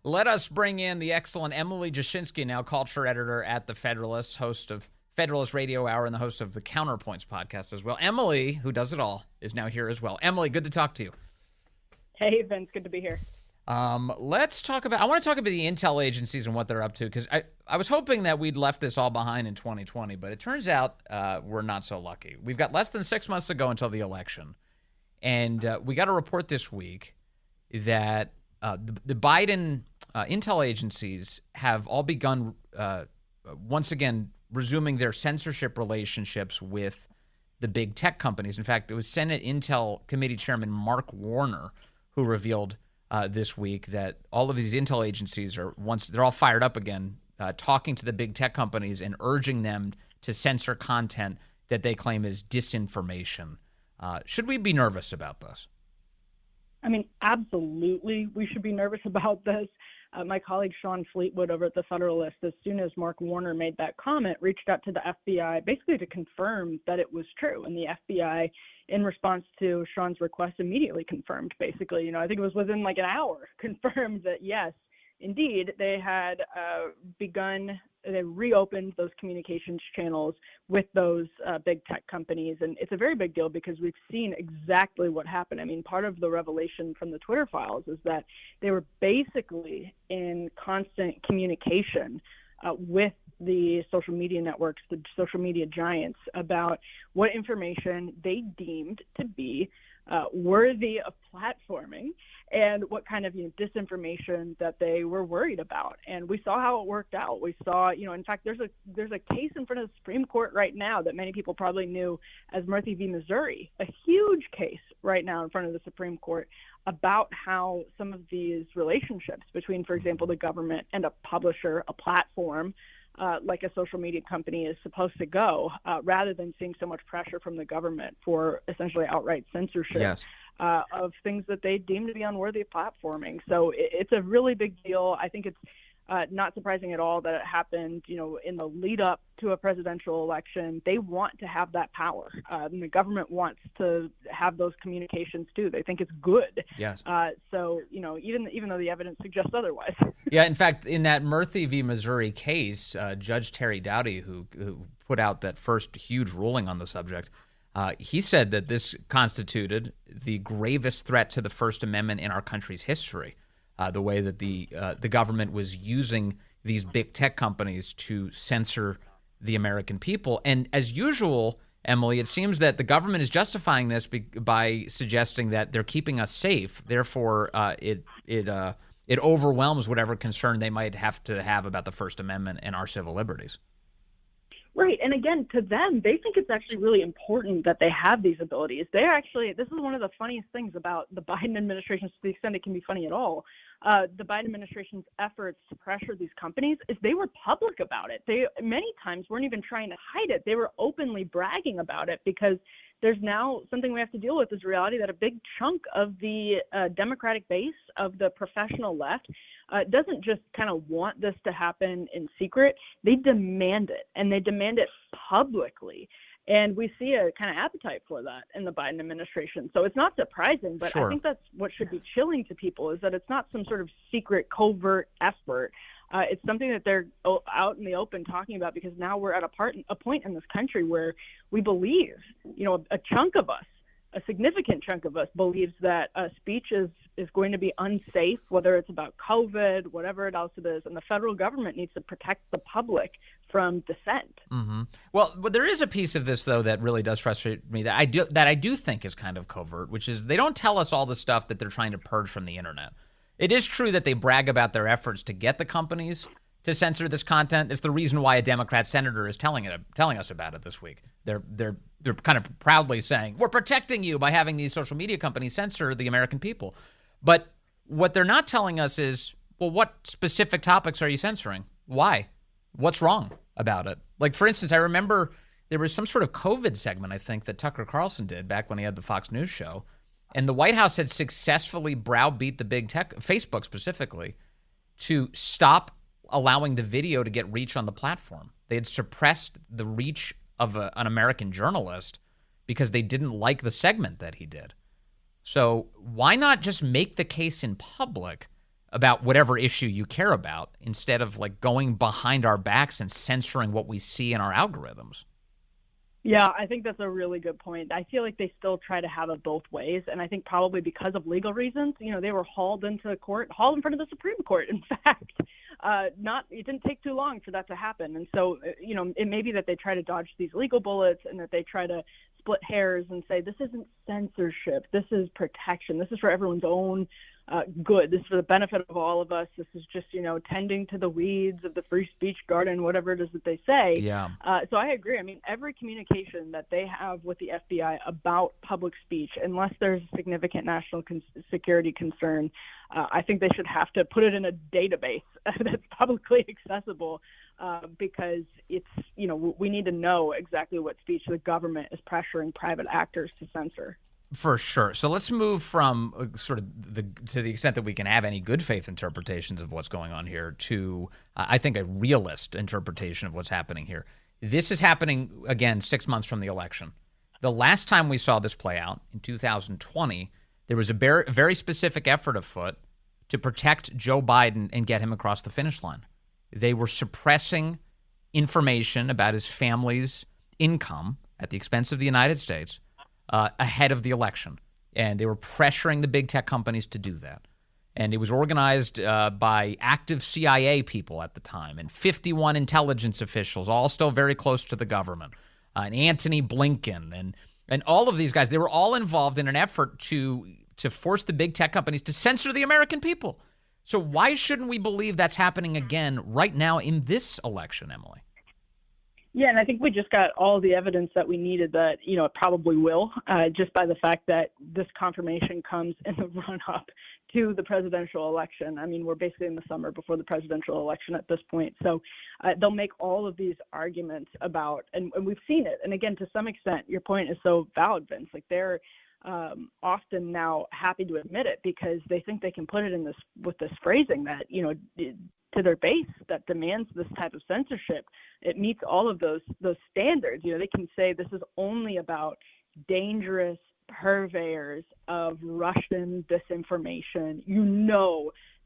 Let us bring in the excellent Emily Jashinsky, now culture editor at the Federalist, host of Federalist Radio Hour and the host of the Counterpoints podcast as well. Emily, who does it all, is now here as well. Emily, good to talk to you. Hey, Vince, good to be here. Let's talk about, I want to talk about the intel agencies and what they're up to, because I was hoping that we'd left this all behind in 2020, but it turns out we're not so lucky. We've got less than 6 months to go until the election, and we got a report this week that the Biden intel agencies have all begun once again resuming their censorship relationships with the big tech companies. In fact, it was Senate Intel Committee Chairman Mark Warner who revealed this week that all of these intel agencies are, once they're all fired up again, talking to the big tech companies and urging them to censor content that they claim is disinformation. Should we be nervous about this? I mean, absolutely, we should be nervous about this. My colleague Sean Fleetwood over at the Federalist, as soon as Mark Warner made that comment, reached out to the FBI basically to confirm that it was true. And the FBI, in response to Sean's request, immediately confirmed, basically, I think it was within like an hour, confirmed that, yes, indeed, they had they reopened those communications channels with those big tech companies. And it's a very big deal because we've seen exactly what happened. I mean, part of the revelation from the Twitter files is that they were basically in constant communication with the social media networks, the social media giants, about what information they deemed to be worthy of platforming and what kind of disinformation that they were worried about. And we saw how it worked out. We saw, in fact, there's a case in front of the Supreme Court right now that many people probably knew as Murphy v. Missouri, a huge case right now in front of the Supreme Court about how some of these relationships between, for example, the government and a publisher, a platform, like a social media company is supposed to go, rather than seeing so much pressure from the government for essentially outright censorship. Yes. Of things that they deem to be unworthy of platforming. So it's a really big deal. I think it's not surprising at all that it happened, in the lead up to a presidential election. They want to have that power. And the government wants to have those communications too. They think it's good. Yes. So, even though the evidence suggests otherwise. Yeah, in fact, in that Murphy v. Missouri case, Judge Terry Doughty, who put out that first huge ruling on the subject, he said that this constituted the gravest threat to the First Amendment in our country's history, the way that the government was using these big tech companies to censor the American people. And as usual, Emily, it seems that the government is justifying this by suggesting that they're keeping us safe. Therefore, it overwhelms whatever concern they might have to have about the First Amendment and our civil liberties. Right. And again, to them, they think it's actually really important that they have these abilities. This is one of the funniest things about the Biden administration, to the extent it can be funny at all. The Biden administration's efforts to pressure these companies is they were public about it. They many times weren't even trying to hide it. They were openly bragging about it because there's now something we have to deal with, is reality that a big chunk of the Democratic base of the professional left doesn't just kind of want this to happen in secret. They demand it, and they demand it publicly. And we see a kind of appetite for that in the Biden administration. So it's not surprising, but Sure. I think that's what should be chilling to people, is that it's not some sort of secret, covert effort. It's something that they're out in the open talking about, because now we're at a point in this country where we believe, a chunk of us, a significant chunk of us believes that speech is going to be unsafe, whether it's about COVID, whatever else it is, and the federal government needs to protect the public from dissent. Mm-hmm. Well, but there is a piece of this, though, that really does frustrate me that I do think is kind of covert, which is they don't tell us all the stuff that they're trying to purge from the internet. It is true that they brag about their efforts to get the companies to censor this content. It's the reason why a Democrat senator is telling us about it this week. They're kind of proudly saying, we're protecting you by having these social media companies censor the American people. But what they're not telling us is, well, what specific topics are you censoring? Why? What's wrong about it? Like, for instance, I remember there was some sort of COVID segment, I think, that Tucker Carlson did back when he had the Fox News show. And the White House had successfully browbeat the big tech, Facebook specifically, to stop allowing the video to get reach on the platform. They had suppressed the reach of an American journalist because they didn't like the segment that he did. So why not just make the case in public about whatever issue you care about instead of like going behind our backs and censoring what we see in our algorithms. Yeah, I think that's a really good point. I feel like they still try to have it both ways. And I think probably because of legal reasons, they were hauled into court, hauled in front of the Supreme Court. In fact, it didn't take too long for that to happen. And so, it may be that they try to dodge these legal bullets and that they try to split hairs and say, this isn't censorship. This is protection. This is for everyone's own good. This is for the benefit of all of us. This is just, tending to the weeds of the free speech garden, whatever it is that they say. Yeah. So I agree. I mean, every communication that they have with the FBI about public speech, unless there's a significant national security concern, I think they should have to put it in a database that's publicly accessible because it's, we need to know exactly what speech the government is pressuring private actors to censor. For sure. So let's move from sort of to the extent that we can have any good faith interpretations of what's going on here to, I think, a realist interpretation of what's happening here. This is happening, again, 6 months from the election. The last time we saw this play out, in 2020, there was a very specific effort afoot to protect Joe Biden and get him across the finish line. They were suppressing information about his family's income at the expense of the United States ahead of the election. And they were pressuring the big tech companies to do that. And it was organized by active CIA people at the time and 51 intelligence officials, all still very close to the government, and Antony Blinken and all of these guys. They were all involved in an effort to force the big tech companies to censor the American people. So why shouldn't we believe that's happening again right now in this election, Emily? Yeah, and I think we just got all the evidence that we needed that, it probably will, just by the fact that this confirmation comes in the run-up to the presidential election. I mean, we're basically in the summer before the presidential election at this point. So they'll make all of these arguments about, and we've seen it. And again, to some extent, your point is so valid, Vince. Like they're often now happy to admit it because they think they can put it in this with this phrasing that, to their base that demands this type of censorship. It meets all of those standards. They can say this is only about dangerous purveyors of Russian disinformation.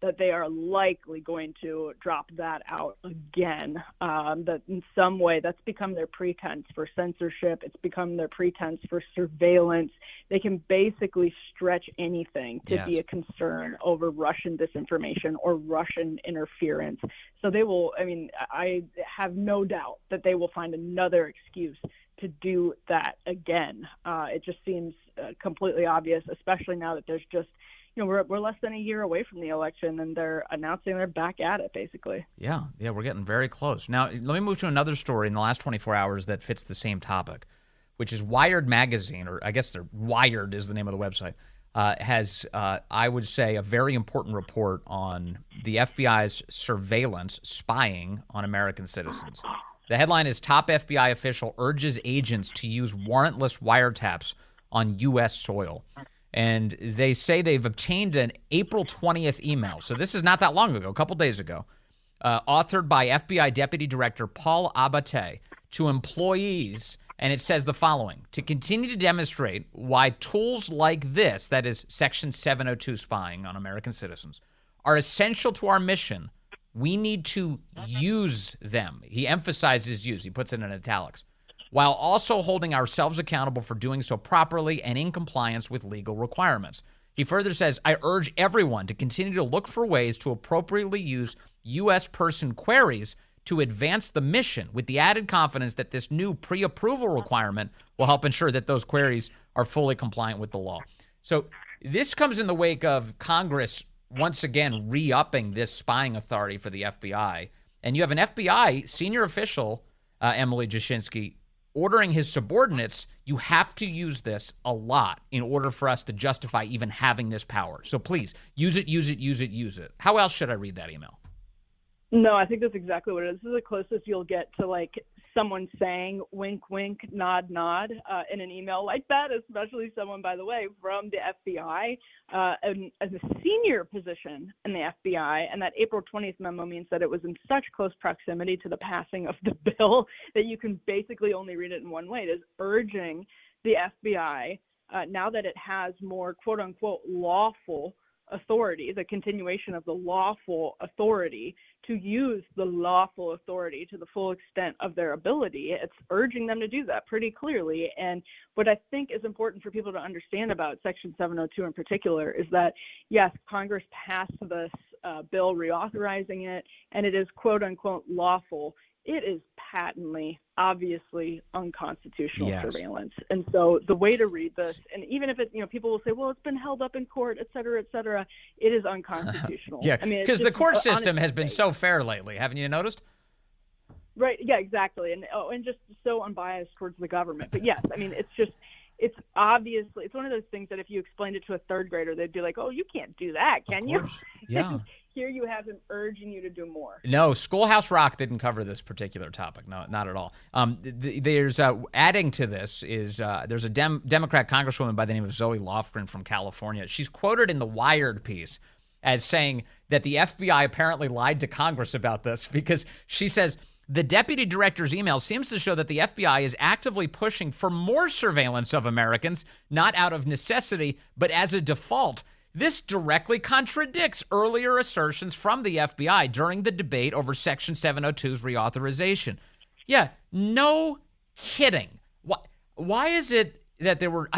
That they are likely going to drop that out again. That in some way that's become their pretense for censorship. It's become their pretense for surveillance. They can basically stretch anything to be a concern over Russian disinformation or Russian interference. So they will, I have no doubt that they will find another excuse to do that again. It just seems completely obvious, especially now that there's just, we're less than a year away from the election, and they're announcing they're back at it, basically. Yeah, we're getting very close. Now, let me move to another story in the last 24 hours that fits the same topic, which is Wired Magazine, or I guess Wired is the name of the website, has, I would say, a very important report on the FBI's surveillance, spying on American citizens. The headline is Top FBI Official Urges Agents to Use Warrantless Wiretaps on U.S. Soil. And they say they've obtained an April 20th email. So this is not that long ago, a couple days ago, authored by FBI Deputy Director Paul Abate to employees. And it says the following: to continue to demonstrate why tools like this, that is Section 702 spying on American citizens, are essential to our mission, we need to use them. He emphasizes use. He puts it in italics, while also holding ourselves accountable for doing so properly and in compliance with legal requirements. He further says, I urge everyone to continue to look for ways to appropriately use U.S. person queries to advance the mission, with the added confidence that this new pre-approval requirement will help ensure that those queries are fully compliant with the law. So this comes in the wake of Congress once again re-upping this spying authority for the FBI. And you have an FBI senior official, Emily Jashinsky, ordering his subordinates, you have to use this a lot in order for us to justify even having this power. So please, use it, use it, use it, use it. How else should I read that email? No, I think that's exactly what it is. This is the closest you'll get to like someone saying wink, wink, nod, nod in an email like that, especially someone, by the way, from the FBI, as a senior position in the FBI. And that April 20th memo means that it was in such close proximity to the passing of the bill that you can basically only read it in one way. It is urging the FBI, now that it has more quote unquote lawful authority, the continuation of the lawful authority, to use the lawful authority to the full extent of their ability. It's urging them to do that pretty clearly. And what I think is important for people to understand about Section 702 in particular is that, yes, Congress passed this bill reauthorizing it, and it is quote unquote lawful. It is patently, obviously unconstitutional surveillance. And so the way to read this, and even if it, people will say, well, it's been held up in court, et cetera, it is unconstitutional. Yeah, I mean, because the court system has been so fair lately. Haven't you noticed? Right. Yeah, exactly. And just so unbiased towards the government. But yes, I mean, it's obviously, it's one of those things that if you explained it to a third grader, they'd be like, oh, you can't do that, can you? Yeah. Here you have him urging you to do more. No, Schoolhouse Rock didn't cover this particular topic. No, not at all. There's adding to this is there's a Democrat congresswoman by the name of Zoe Lofgren from California. She's quoted in the Wired piece as saying that the FBI apparently lied to Congress about this because she says the deputy director's email seems to show that the FBI is actively pushing for more surveillance of Americans, not out of necessity, but as a default. This directly contradicts earlier assertions from the FBI during the debate over Section 702's reauthorization. Yeah, no kidding. Why is it that there were?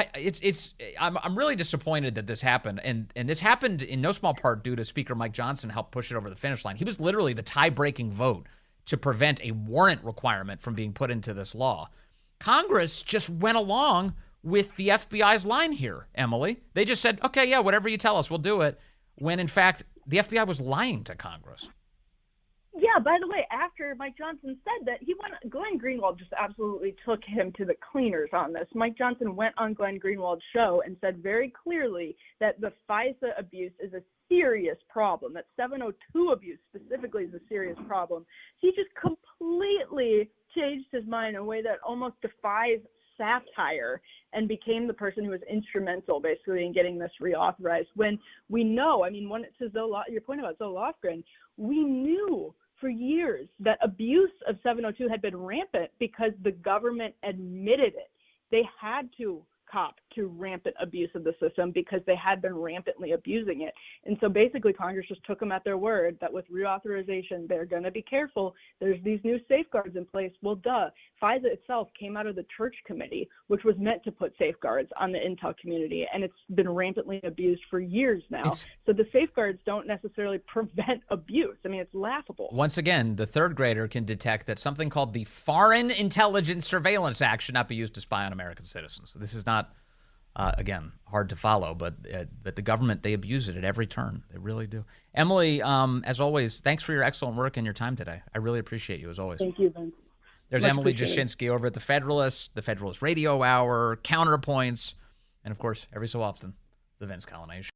I'm really disappointed that this happened, and this happened in no small part due to Speaker Mike Johnson helped push it over the finish line. He was literally the tie-breaking vote to prevent a warrant requirement from being put into this law. Congress just went along with the FBI's line here, Emily. They just said, okay, yeah, whatever you tell us, we'll do it, when in fact the FBI was lying to Congress. Yeah, by the way, after Mike Johnson said that, Glenn Greenwald just absolutely took him to the cleaners on this. Mike Johnson went on Glenn Greenwald's show and said very clearly that the FISA abuse is a serious problem, that 702 abuse specifically is a serious problem. He just completely changed his mind in a way that almost defies satire and became the person who was instrumental basically in getting this reauthorized, when we know, I mean, when it says your point about Zoe Lofgren, we knew for years that abuse of 702 had been rampant because the government admitted it. They had to cop to rampant abuse of the system because they had been rampantly abusing it. And so basically Congress just took them at their word that with reauthorization, they're going to be careful. There's these new safeguards in place. Well, duh. FISA itself came out of the Church Committee, which was meant to put safeguards on the intel community, and it's been rampantly abused for years now. So the safeguards don't necessarily prevent abuse. I mean, it's laughable. Once again, the third grader can detect that something called the Foreign Intelligence Surveillance Act should not be used to spy on American citizens. So this is not, again, hard to follow, but the government, they abuse it at every turn. They really do. Emily, as always, thanks for your excellent work and your time today. I really appreciate you, as always. Thank you, Vince. There's Emily Jashinsky over at the Federalist Radio Hour, Counterpoints, and, of course, every so often, the Vince Coglianese Show.